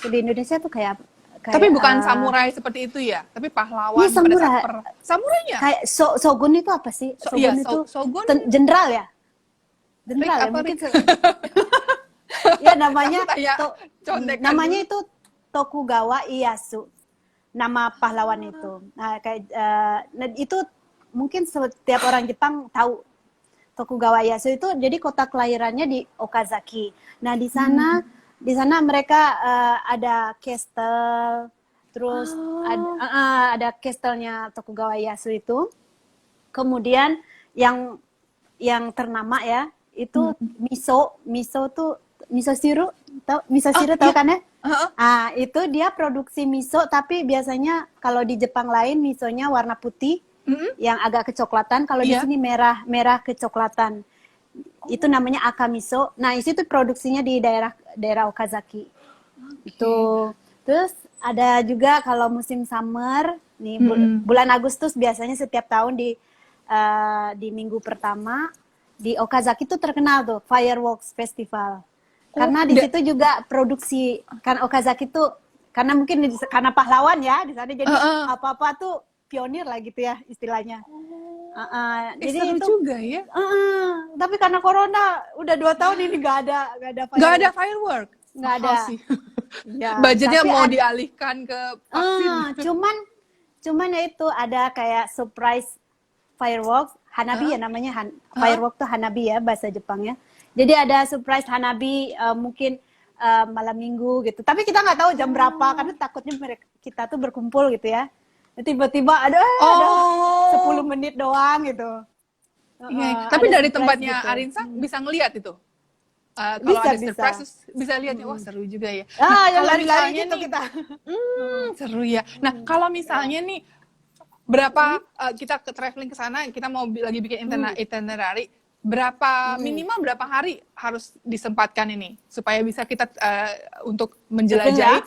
Di Indonesia tuh kayak Tapi bukan samurai seperti itu ya, tapi pahlawan Iya, pada samurai. saat samurainya. kayak Shogun itu apa sih? Iya, Shogun itu Shogun. jenderal ya? Jenderal ya Apa, mungkin. Rick? Ya namanya Aku tanya contekan namanya dulu. itu Tokugawa Ieyasu. Nama pahlawan itu. Nah, kayak itu mungkin setiap orang Jepang tahu Tokugawa Ieyasu itu. Jadi kota kelahirannya di Okazaki. Nah, di sana mereka ada castle, terus ada castle-nya Tokugawa Ieyasu itu. Kemudian yang ternama ya itu miso tuh miso siru, tahu kan ya? Itu dia produksi miso, tapi biasanya kalau di Jepang lain misonya warna putih yang agak kecoklatan, kalau di sini merah kecoklatan. Itu namanya akamiso. Nah, itu produksinya di daerah Okazaki. Itu. Terus ada juga kalau musim summer nih bulan Agustus biasanya setiap tahun di minggu pertama di Okazaki tuh terkenal tuh Fireworks Festival. Karena di situ juga produksi, kan Okazaki tuh karena mungkin karena pahlawan ya di sana, jadi apa-apa tuh pionir lah gitu ya istilahnya. Jadi seru itu juga ya. tapi karena corona udah 2 tahun ini nggak ada firework. Nggak ada. Mahal sih. Ya, Budgetnya tapi mau dialihkan ke vaksin. cuman ya itu ada kayak surprise fireworks Hanabi ya namanya firework tuh Hanabi ya bahasa Jepangnya. Jadi ada surprise Hanabi mungkin malam minggu gitu. Tapi kita nggak tahu jam berapa karena takutnya kita tuh berkumpul gitu ya. Tiba-tiba ada 10 menit doang gitu. Iya, tapi ada dari surprise tempatnya gitu. Arinsang bisa ngelihat itu. Kalau Bisa, ada bisa. surprise terus bisa lihatnya, wah seru juga ya. Yang kalau lari-lari misalnya gitu nih, kita. seru ya. Nah, kalau misalnya nih berapa kita ke traveling ke sana, kita mau lagi bikin itinerary, minimal berapa hari harus disempatkan ini supaya bisa kita untuk menjelajahi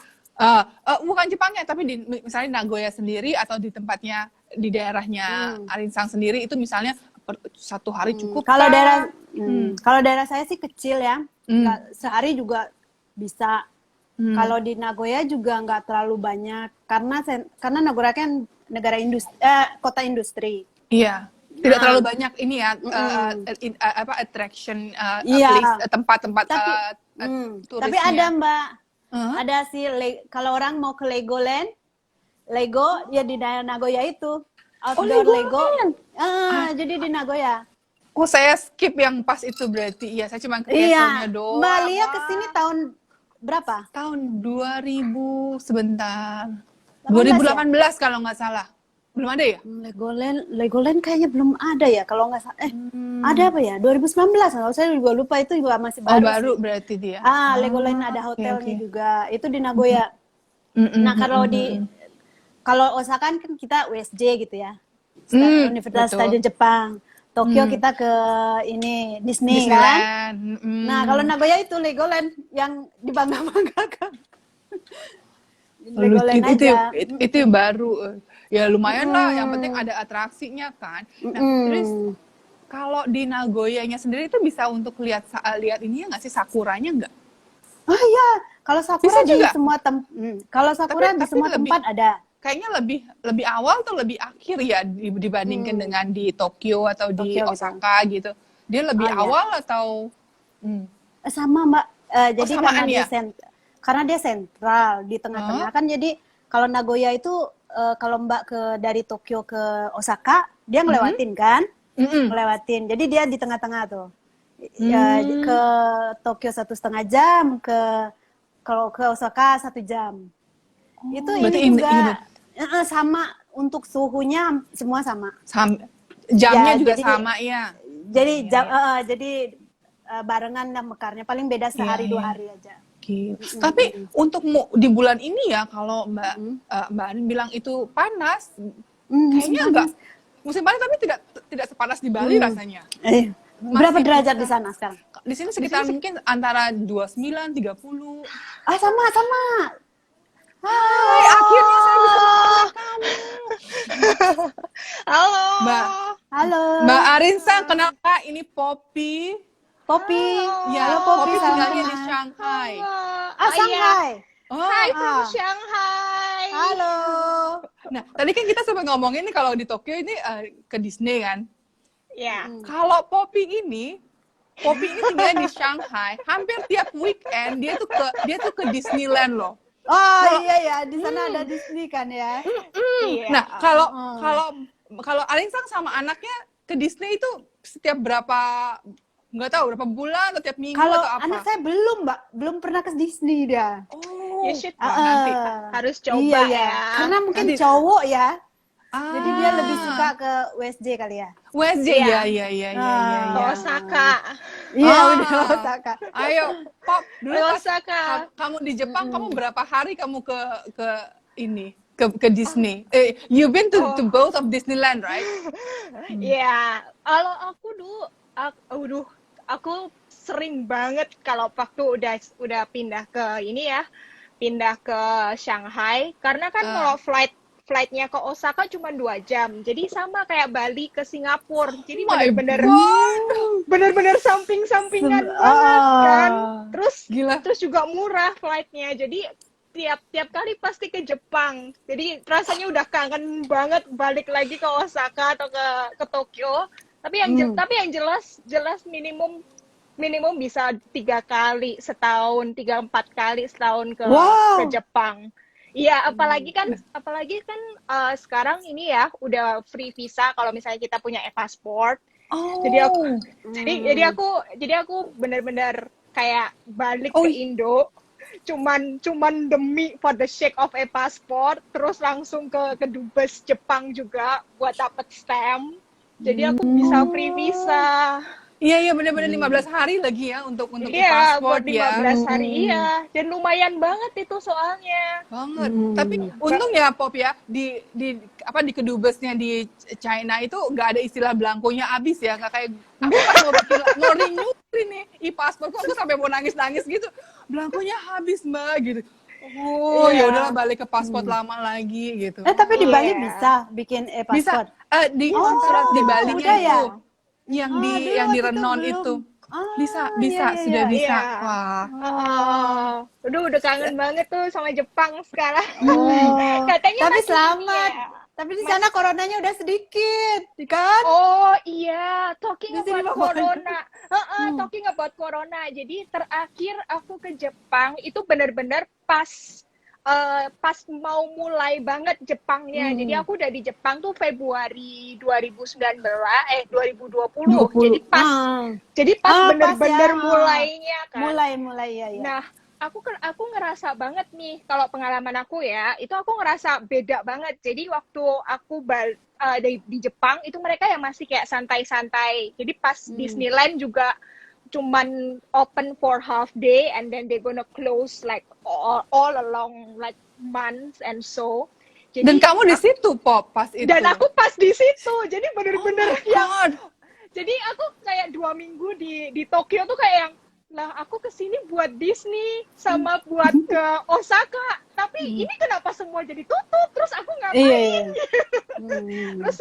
bukan Jepangnya tapi misalnya Nagoya sendiri atau di tempatnya di daerahnya Arinsang sendiri itu misalnya 1 hari cukup. Kalau daerah saya sih kecil ya, sehari juga bisa. Kalau di Nagoya juga nggak terlalu banyak karena Nagoya kan kota industri. Iya. Tidak terlalu banyak ini ya attraction tempat-tempat turis. Tapi ada Mbak, ada sih kalau orang mau ke Legoland, ya di daerah Nagoya itu outdoor Lego. Jadi di Nagoya. Oh, saya skip yang pas itu berarti. Iya, saya cuma ke castle-nya doang. Mbak Lia kesini tahun berapa? Tahun 2000 sebentar. 18 2018 kalau nggak salah. Belum ada ya? Legoland kayaknya belum ada ya kalau nggak salah. Ada apa ya? 2019. Kalau saya juga lupa, itu juga masih baru. Baru berarti dia. Legoland ada hotelnya juga. Itu di Nagoya. Nah, kalau Osaka kan kita USJ gitu ya. Universitas betul. Stadion Jepang. Tokyo kita ke ini Disney kan. Disneyland. Nah, kalau Nagoya itu Legoland yang dibangga-banggakan. Legoland aja. Itu baru. Ya lumayan lah, yang penting ada atraksinya kan. Nah, terus kalau di Nagoya-nya sendiri itu bisa untuk lihat ini ya nggak sih, sakuranya nggak? Oh iya, kalau sakura Bisa di juga? semua kalau sakura di Tapi semua lebih- tempat ada. Kayaknya lebih awal atau lebih akhir ya dibandingkan dengan di Tokyo atau di Tokyo gitu. Osaka gitu. Dia lebih Oh, iya. awal atau Sama Mbak. Jadi samaan ya? karena dia sentral di tengah-tengah kan. Jadi kalau Nagoya itu kalau Mbak dari Tokyo ke Osaka dia ngelewatin kan, ngelewatin. Jadi dia di tengah-tengah tuh. Ya, ke Tokyo 1,5 jam, kalau ke Osaka 1 jam. Itu berarti ini juga sama untuk suhunya semua sama. Jamnya Ya, juga jadi- sama ya. Jadi barengan dan mekarnya paling beda sehari 2 hari aja. Gitu. Tapi untuk di bulan ini ya, kalau Mbak Anin bilang itu panas, kayaknya enggak musim panas, tapi tidak sepanas di Bali rasanya. Berapa Masih derajat bisa. di sana sekarang? Di sini sekitar mungkin antara 29, 30. Sama. Hai, akhirnya saya bisa ketemu kamu. Halo. Halo. Mbak Arinsa, kenapa ini Poppy? Poppy. Ya, Halo Poppy Poppy, tinggalnya sama. di Shanghai. Shanghai. Oh, Hi from Ah. Shanghai. Halo. nah tadi kan kita sempat ngomongin nih kalau di Tokyo ini ke Disney kan. Ya. Kalau Poppy ini tinggalnya di Shanghai. Hampir tiap weekend dia tuh ke Disneyland loh. Oh iya ya, di sana ada Disney kan ya. Iya. Nah, kalau Arinsang sama anaknya ke Disney itu setiap nggak tahu berapa bulan atau tiap minggu Kalau atau apa? anak saya belum pernah ke Disney dia. Oh, You should nanti. harus coba Iya ya. ya. Karena mungkin Nanti. cowok ya. Jadi dia Ah. lebih suka ke USJ kali ya. WSJ Iya. ya. Ke Osaka. Iya, Ah. udah Osaka. Ayo, Pop, dulu pas Osaka. kamu di Jepang, kamu berapa hari kamu ke Disney? You've been to both of Disneyland, right? Iya. Kalau aku aku sering banget kalau waktu udah pindah ke pindah ke Shanghai, karena kan kalau flightnya ke Osaka cuma 2 jam, jadi sama kayak Bali ke Singapura, jadi bener-bener samping-sampingan banget kan. Terus juga murah flightnya, jadi tiap kali pasti ke Jepang, jadi rasanya udah kangen banget balik lagi ke Osaka atau ke Tokyo. Tapi yang jelas minimum bisa 3 kali setahun, 3-4 kali setahun ke Jepang. Iya, apalagi kan sekarang ini ya udah free visa kalau misalnya kita punya e-passport. Jadi aku benar-benar kayak balik ke Indo cuman demi for the sake of e-passport, terus langsung ke dubes Jepang juga buat dapet stamp. Jadi aku bisa free visa. Iya benar-benar 15 hari lagi ya untuk Iya, e-passport buat ya. 15 hari iya. Dan lumayan banget itu soalnya. Banget. Tapi untung ya Pop ya di kedubesnya di China itu nggak ada istilah belangkonya habis ya, nggak kayak aku pas mau renew nih e-passportku, aku sampai mau nangis gitu. Belangkonya habis Mbak gitu. Oh ya udahlah balik ke paspor lama lagi gitu. Tapi di Bali bisa bikin Bisa e-passport. di Balinya udah itu ya? yang Dulu di waktu itu Renon belum. itu. Bisa, iya, sudah iya. bisa. Iya. Wah. Udah kangen banget tuh sama Jepang sekarang. Katanya Tapi masih selamat. ini ya. Tapi di sana coronanya udah sedikit, kan? Oh iya, talking Di sini about mah corona. Talking about corona. Jadi terakhir aku ke Jepang itu benar-benar pas mau mulai banget Jepangnya. Jadi aku udah di Jepang tuh Februari 2020. Jadi pas bener-bener ya. mulainya kan. Mulai ya. Nah, aku ngerasa banget nih kalau pengalaman aku ya, itu aku ngerasa beda banget. Jadi waktu aku di Jepang itu mereka yang masih kayak santai-santai. Jadi pas Disneyland juga cuman open for half day and then they gonna close like all along like months and so. Dan kamu di situ, Pop, pas itu. Dan aku pas di situ. Jadi bener-bener yang jadi aku kayak 2 minggu di Tokyo tuh kayak yang, lah aku kesini buat Disney sama buat ke Osaka, tapi ini kenapa semua jadi tutup, terus aku ngapain? Terus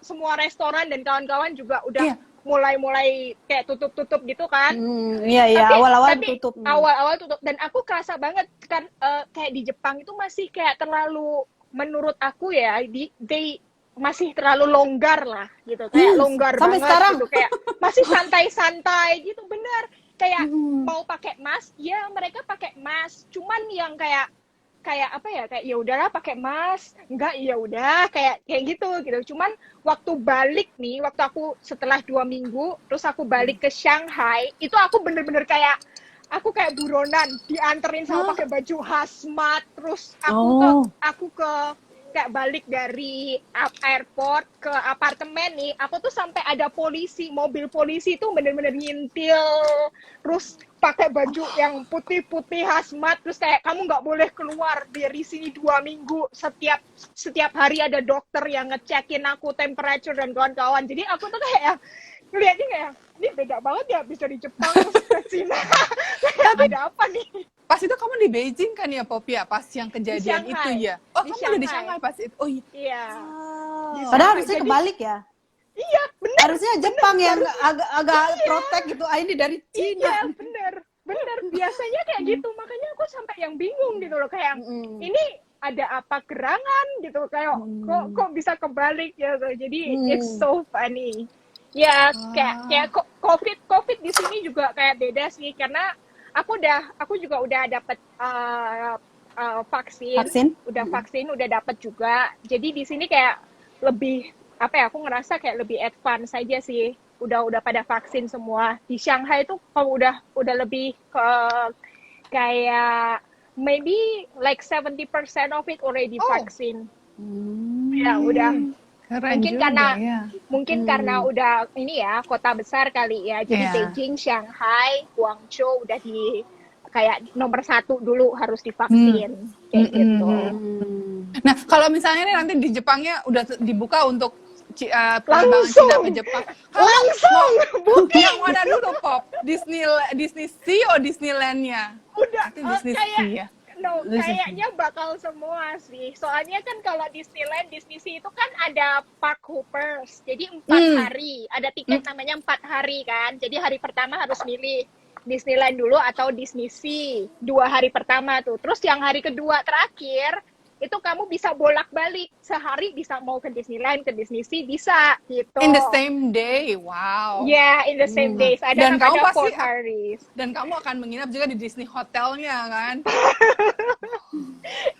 semua restoran dan kawan-kawan juga udah mulai kayak tutup gitu kan. Awal-awal tutup. Awal-awal tutup, dan aku kerasa banget kan kayak di Jepang itu masih kayak terlalu, menurut aku ya, they masih terlalu longgar lah gitu, kayak longgar sampai banget sekarang. gitu, kayak masih santai-santai gitu, bener. Kayak mau pakai mask, ya mereka pakai mask, cuman yang kayak apa ya, kayak ya udahlah pakai mask, enggak ya udah kayak gitu. Cuman waktu balik nih, waktu aku setelah 2 minggu, terus aku balik ke Shanghai, itu aku bener-bener kayak aku kayak buronan, dianterin sama pakai baju hazmat, terus aku ke kayak balik dari airport ke apartemen nih, aku tuh sampai ada polisi, mobil polisi tuh bener-bener ngintil, terus pakai baju yang putih-putih hazmat, terus kayak kamu nggak boleh keluar dari sini 2 minggu, setiap hari ada dokter yang ngecekin aku temperature dan kawan-kawan. Jadi aku tuh kayak ngeliatnya kayak, ini beda banget ya, bisa di Jepang terus ke Cina. Kayak beda apa nih? Pas itu kamu di Beijing kan ya, Pop, ya? Pas yang kejadian itu ya? Oh, kamu udah di Shanghai pas itu? Oh iya. Padahal harusnya kebalik ya? Iya, bener. Harusnya Jepang yang agak protect gitu. Ini dari Cina. Iya, bener. Biasanya kayak gitu. Makanya aku sampai yang bingung gitu loh. Kayak, ini ada apa gerangan gitu. Kayak, kok bisa kebalik ya. Jadi, it's so funny. Ya, kayak COVID di sini juga kayak beda sih. Karena aku juga udah dapet vaksin, udah dapet juga. Jadi di sini kayak lebih aku ngerasa kayak lebih advance saja sih. Udah pada vaksin semua. Di Shanghai itu kalau udah lebih ke kayak maybe like 70% of it already vaksin. Ya udah. Keren Mungkin karena udah ini ya kota besar kali ya. Jadi Beijing, Shanghai, Guangzhou udah di kayak nomor 1 dulu harus divaksin kayak gitu. Nah, kalau misalnya nih nanti di Jepangnya udah dibuka untuk penerbangan Cina ke Jepang. Langsung booking. Yang mana dulu, Pop? Disney Sea atau Disneyland-nya? Udah Disney Sea ya. Kayaknya bakal semua sih. Soalnya kan kalau Disneyland, Disney Sea itu kan ada Park Hoppers. Jadi 4 hari. Ada tiket namanya 4 hari kan. Jadi hari pertama harus milih Disneyland dulu atau Disney Sea. 2 hari pertama tuh. Terus yang hari kedua terakhir, itu kamu bisa bolak-balik. Sehari bisa mau ke Disneyland, ke Disney Sea, bisa gitu. In the same day, wow. Yeah, in the same days. Dan kamu pasti 4 hari. Dan kamu akan menginap juga di Disney hotelnya kan?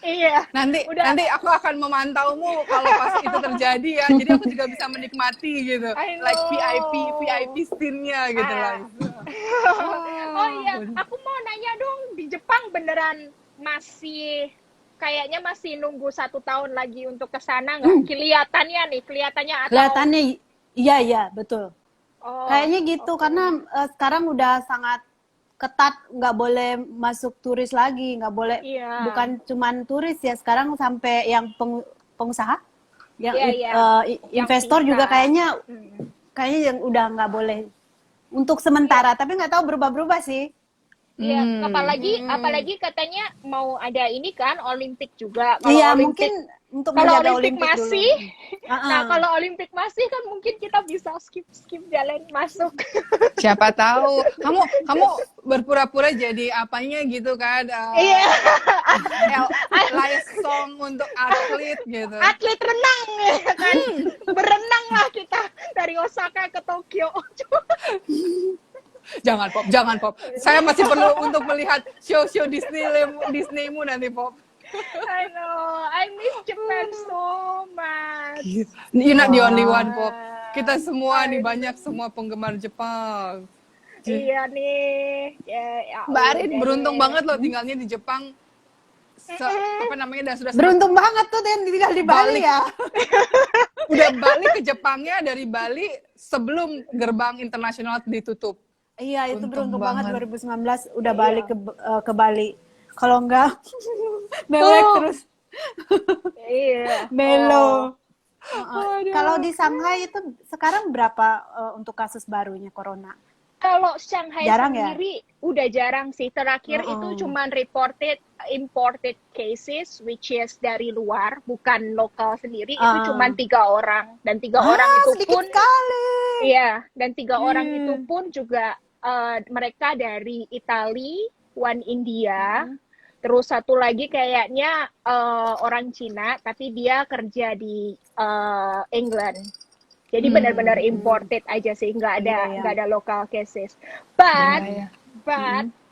Iya. Nanti aku akan memantaumu kalau pas itu terjadi ya. Jadi aku juga bisa menikmati gitu. Like VIP scene-nya gitu lah. Oh iya, aku mau nanya dong, di Jepang beneran kayaknya masih nunggu 1 tahun lagi untuk ke sana nggak? Kelihatannya atau? Kelihatannya iya betul. Kayaknya gitu karena sekarang udah sangat ketat, nggak boleh masuk turis lagi, nggak boleh, bukan cuman turis ya, sekarang sampai yang pengusaha, yang investor yang juga kayaknya yang udah nggak boleh untuk sementara, tapi nggak tahu berubah-berubah sih. Iya, apalagi katanya mau ada ini kan Olimpik juga. Iya, mungkin untuk menjaga Olimpik masih. Dulu. Nah, kalau Olimpik masih kan mungkin kita bisa skip jalan masuk. Siapa tahu. Kamu berpura-pura jadi apanya gitu kan? Iya. Live song untuk atlet gitu. Atlet renang ya kan. Berenang lah kita dari Osaka ke Tokyo. Jangan Pop. Saya masih perlu untuk melihat show Disneymu nanti, Pop. I know, I miss Japan so much. You're not the only one, Pop. Kita semua nih banyak semua penggemar Jepang. Iya nih. Ya, Mbak Arin beruntung banget loh tinggalnya di Jepang. Dan sudah beruntung banget tuh yang tinggal di Bali ya. Udah balik ke Jepangnya dari Bali sebelum gerbang internasional ditutup. Iya, itu beruntung banget 2019 udah balik ke Bali. Kalau enggak mewek terus. Iya. Melo. Waduh. Kalau di Shanghai itu sekarang berapa untuk kasus barunya corona? Kalau Shanghai Jarang ya? sendiri udah jarang sih. Terakhir itu cuman reported imported cases, which is dari luar, bukan lokal sendiri. Itu cuman 3 orang, dan 3 orang itu sedikit pun, kali. iya, dan 3 orang itu pun juga mereka dari Italia, one India, terus satu lagi kayaknya orang Cina, tapi dia kerja di England. Jadi benar-benar imported aja sih, nggak ada local cases. But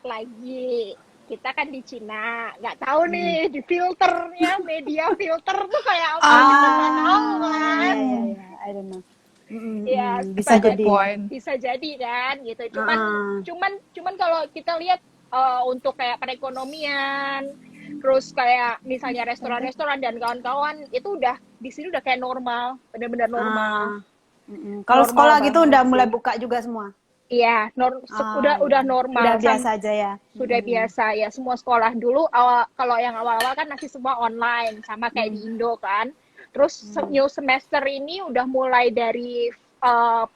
lagi kita kan di Cina, nggak tahu nih di filternya, media filter tuh kayak apa, kita nggak tahu kan. I don't know. Ya, Bisa jadi. Bisa jadi kan, gitu. Cuman kalau kita lihat untuk kayak perekonomian, terus kayak misalnya restoran-restoran dan kawan-kawan itu udah di sini udah kayak normal, benar-benar normal. Kalau sekolah gitu udah mulai buka juga semua. Iya, udah normal. Udah biasa aja ya. Sudah biasa ya, semua sekolah dulu kalau yang awal-awal kan masih semua online sama kayak di Indo kan. Terus new semester ini udah mulai dari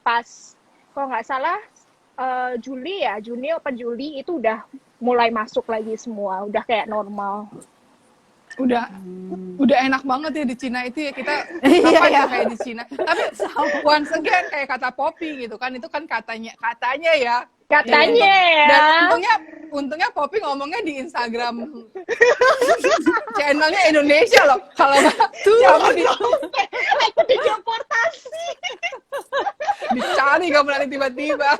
pas kalau nggak salah Juni apa Juli itu udah mulai masuk lagi semua, udah kayak normal. Udah enak banget ya di Cina itu ya, kita apa ya kayak di Cina. Tapi once again kayak kata Poppy gitu kan, itu kan katanya ya. Katanya ya. Dan untungnya Poppy ngomongnya di Instagram channelnya Indonesia loh. Kalau nggak aku dideportasi. Dicari kamu nanti tiba-tiba.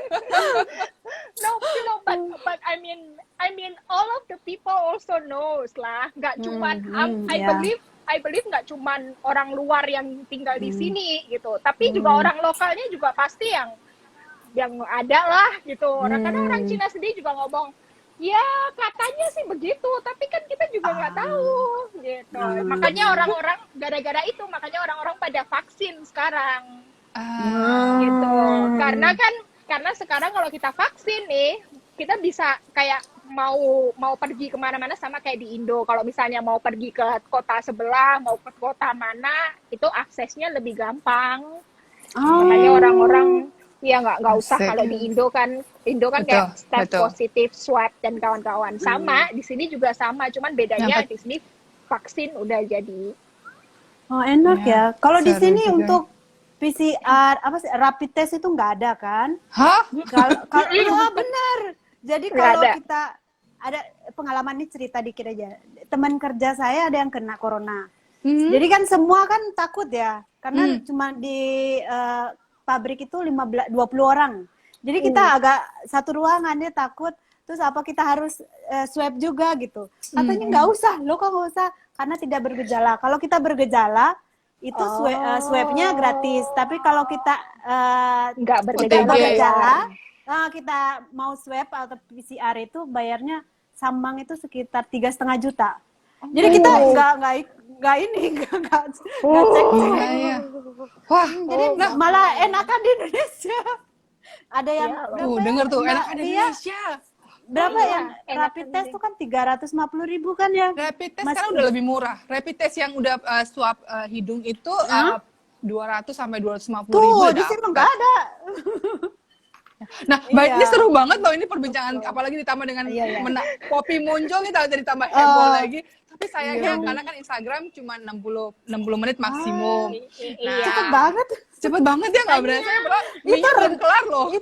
No, but I mean all of the people also knows lah. Nggak cuman I believe nggak cuman orang luar yang tinggal di sini gitu, tapi juga orang lokalnya juga pasti yang ada lah gitu. Karena orang Cina sendiri juga ngomong, ya katanya sih begitu, tapi kan kita juga nggak tahu gitu. Makanya orang-orang gara-gara itu makanya orang-orang pada vaksin sekarang. Gitu. Karena sekarang kalau kita vaksin nih, kita bisa kayak mau pergi kemana-mana sama kayak di Indo. Kalau misalnya mau pergi ke kota sebelah, mau ke kota mana, itu aksesnya lebih gampang. Makanya orang-orang ya nggak usah kalau di Indo kan kayak test positif, swab dan kawan-kawan. Sama di sini juga sama, cuman bedanya di sini vaksin udah jadi. Oh enak ya. Kalau di sini juga untuk PCR rapid test itu nggak ada kan? Hah? Kalau benar. Jadi kalau kita ada pengalaman ini, cerita dikit aja. Teman kerja saya ada yang kena corona. Jadi kan semua kan takut ya, karena cuma di pabrik itu 20 orang. Jadi kita agak satu ruangan, dia takut. Terus apa kita harus swab juga gitu? Katanya nggak usah, lo kok nggak usah, karena tidak bergejala. Kalau kita bergejala itu swabnya gratis. Tapi kalau kita nggak bergejala, kita mau swab atau PCR itu bayarnya sambang itu sekitar 3,5 juta. Jadi kita nggak cek. Wah, jadi malah enakan di Indonesia. Ada yang denger tuh enakan di Indonesia. Berapa yang rapid test tuh kan 350.000 kan ya? Rapid test sekarang udah lebih murah. Rapid test yang udah swab hidung itu 200 sampai 250.000. Tuh, di sini nggak ada. Nah, ini seru banget loh ini perbincangan, apalagi ditambah dengan Poppy muncul nih jadi tambah heboh lagi. Tapi sayangnya karena kan Instagram cuma 60 menit maksimum. Nah, cepet banget ya, nggak berasa ya, itu belum kelar loh.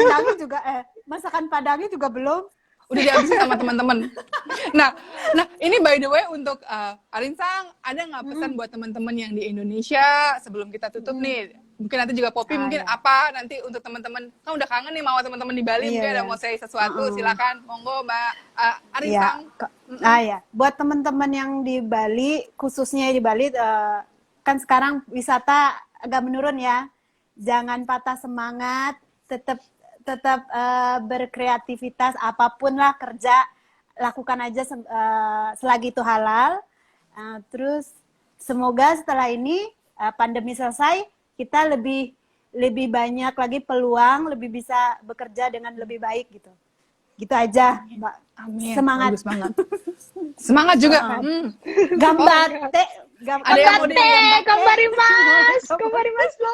Padangnya juga masakan Padangnya juga belum. Udah dihabisin sama teman-teman. Nah, ini by the way untuk Arinsang, ada nggak pesan buat teman-teman yang di Indonesia sebelum kita tutup nih? Mungkin nanti juga Poppy mungkin apa nanti untuk teman-teman, kan udah kangen nih sama teman-teman di Bali, mungkin ada mau say sesuatu, silakan, monggo Mbak Arinsang. Buat teman-teman yang di Bali, khususnya di Bali, kan sekarang wisata agak menurun ya. Jangan patah semangat, tetap berkreativitas, apapun lah kerja, lakukan aja selagi itu halal. Terus semoga setelah ini pandemi selesai, kita lebih banyak lagi peluang, lebih bisa bekerja dengan lebih baik gitu. Gitu aja, Mbak. Amin. Semangat. Bagus banget. Semangat juga. Gambate. Ada yang mau Gambarimas lo.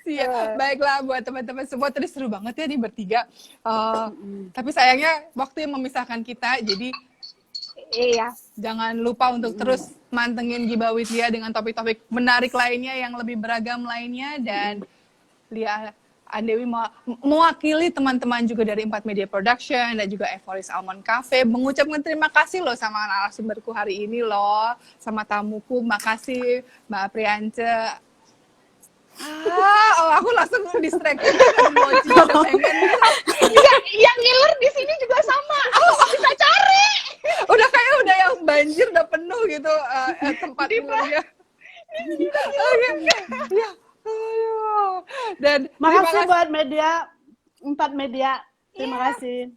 Iya, baiklah buat teman-teman semua, tadi seru banget ya nih bertiga. Tapi sayangnya waktu yang memisahkan kita, jadi Iya. jangan lupa untuk terus mantengin Giba with Lia dengan topik-topik menarik lainnya yang lebih beragam lainnya. Dan Lia Andewi mewakili teman-teman juga dari 4 Media Production dan juga Euphoris Almond Cafe mengucapkan terima kasih loh sama narasumberku hari ini loh, sama tamuku. Makasih Mbak Priance. Aku langsung distracted. Yang ngiler di sini juga sama. Aku nggak bisa cari. Udah kayak udah yang banjir, udah penuh gitu tempat ngilernya. Ya. Aduh. Dan Makasih buat media 4 media. Terima kasih.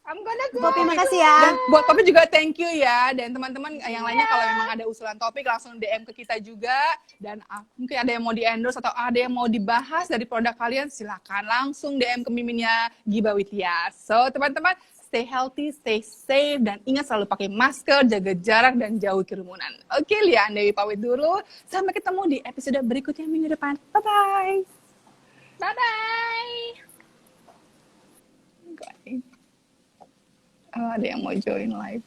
I'm gonna go. Poppy, makasih ya. Dan buat Poppy juga thank you ya. Dan teman-teman yang lainnya kalau memang ada usulan topik langsung DM ke kita juga. Dan mungkin ada yang mau di-endorse atau ada yang mau dibahas dari produk kalian, silakan langsung DM ke miminnya Giba with Lia. So teman-teman, stay healthy, stay safe, dan ingat selalu pakai masker, jaga jarak, dan jauhi kerumunan. Oke, Lia Andewi pamit dulu. Sampai ketemu di episode berikutnya minggu depan. Bye-bye. Bye-bye. Ada yang mau join live.